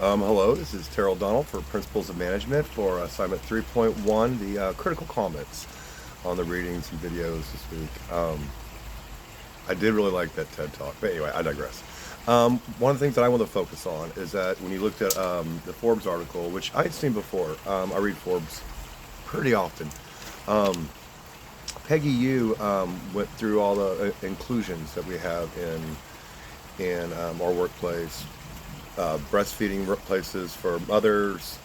Hello, this is Terrell Donald for Principles of Management for assignment 3.1, the critical comments on the readings and videos this week. I did really like that TED Talk, but anyway, I digress. One of the things that I want to focus on is that when you looked at the Forbes article, which I had seen before, I read Forbes pretty often. Um, Peggy Yu went through all the inclusions that we have in our workplace, breastfeeding places for mothers,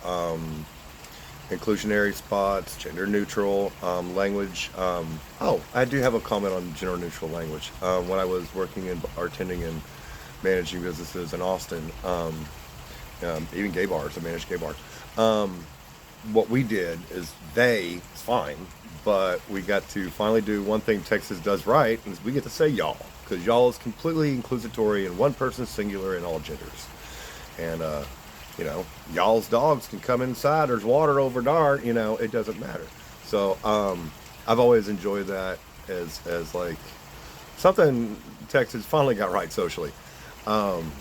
inclusionary spots, gender neutral language. Oh, I do have a comment on gender neutral language. When I was working in bartending and managing businesses in Austin, even gay bars, I managed gay bars. What we did is it's fine, but we got to finally do one thing Texas does right, is we get to say y'all, because y'all is completely inclusatory and one person singular in all genders. And y'all's dogs can come inside. There's water over there. It doesn't matter. So I've always enjoyed that as like something Texas finally got right socially. Um,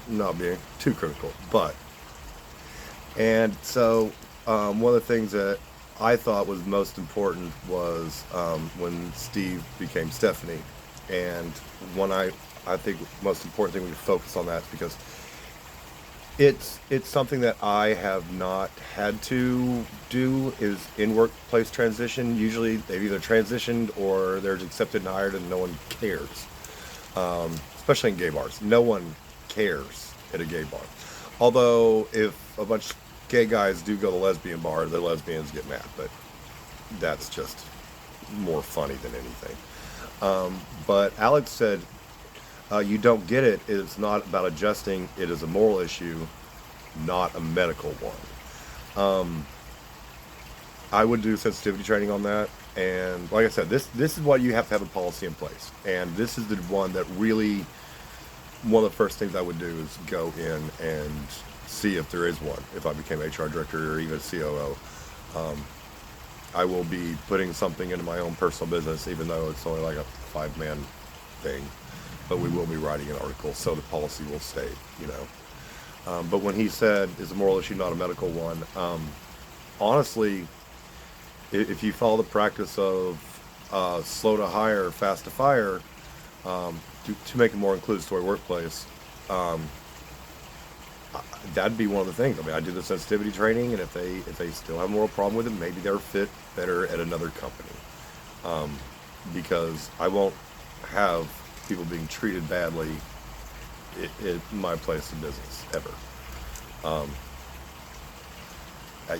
Not being too critical, but and so one of the things that I thought was most important was when Steve became Stephanie, and when I think most important thing we focus on that is because it's something that I have not had to do is in workplace transition. Usually they've either transitioned or they're accepted and hired and no one cares. Especially in gay bars. No one cares at a gay bar. Although if a bunch of gay guys do go to lesbian bar, the lesbians get mad, but that's just more funny than anything. But Alex said, you don't get it. It's not about adjusting. It is a moral issue, not a medical one. I would do sensitivity training on that. And like I said, this is what you have to have a policy in place. And this is the one that really, one of the first things I would do is go in and see if there is one. If I became HR director or even COO, I will be putting something into my own personal business, even though it's only like a 5-man thing. But we will be writing an article, so the policy will stay, you know. But when he said, is a moral issue not a medical one, honestly, if you follow the practice of slow to hire, fast to fire, to make a more inclusive workplace, um, that'd be one of the things. I mean, I do the sensitivity training, and if they still have a moral problem with it, maybe they're fit better at another company, um, because I won't have people being treated badly at my place of business ever. Um,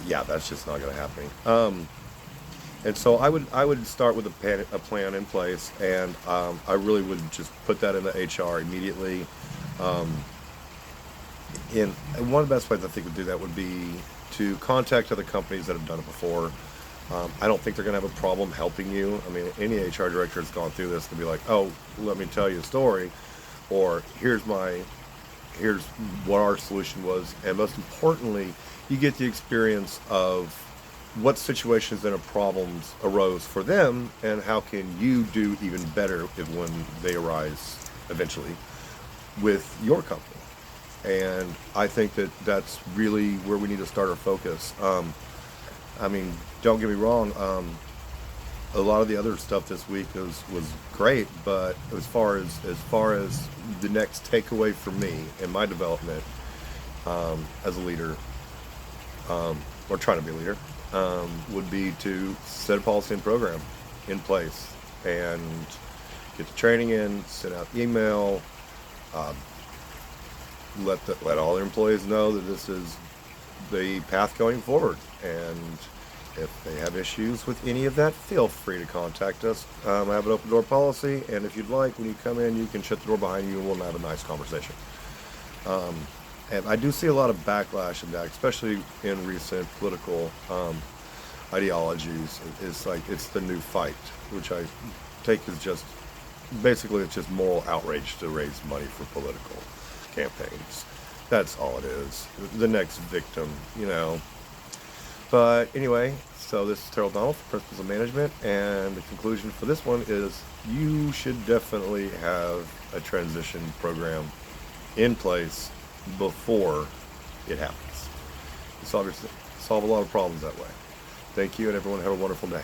yeah, that's just not going to happen. And so I would start with a plan in place, and I really would just put that into HR immediately. Um, and one of the best ways I think would do that would be to contact other companies that have done it before. I don't think they're going to have a problem helping you. I mean, any HR director has gone through this to be like, oh, let me tell you a story, or here's what our solution was, and most importantly, you get the experience of what situations and problems arose for them, and how can you do even better if when they arise eventually with your company. And I think that that's really where we need to start our focus. I mean, don't get me wrong. A lot of the other stuff this week was great, but as far as the next takeaway for me in my development as a leader, or trying to be a leader, would be to set a policy and program in place and get the training in, send out email, uh, let all their employees know that this is the path going forward. And if they have issues with any of that, feel free to contact us. I have an open door policy, and if you'd like, when you come in, you can shut the door behind you and we'll have a nice conversation. Um, and I do see a lot of backlash in that, especially in recent political ideologies. It's like it's the new fight, which I take as just basically it's just moral outrage to raise money for political campaigns. That's all it is. The next victim, you know. But anyway, so this is Terrell Donald from Principles of Management, and the conclusion for this one is you should definitely have a transition program in place before It happens. You solve a lot of problems that way. Thank you, and everyone have a wonderful day.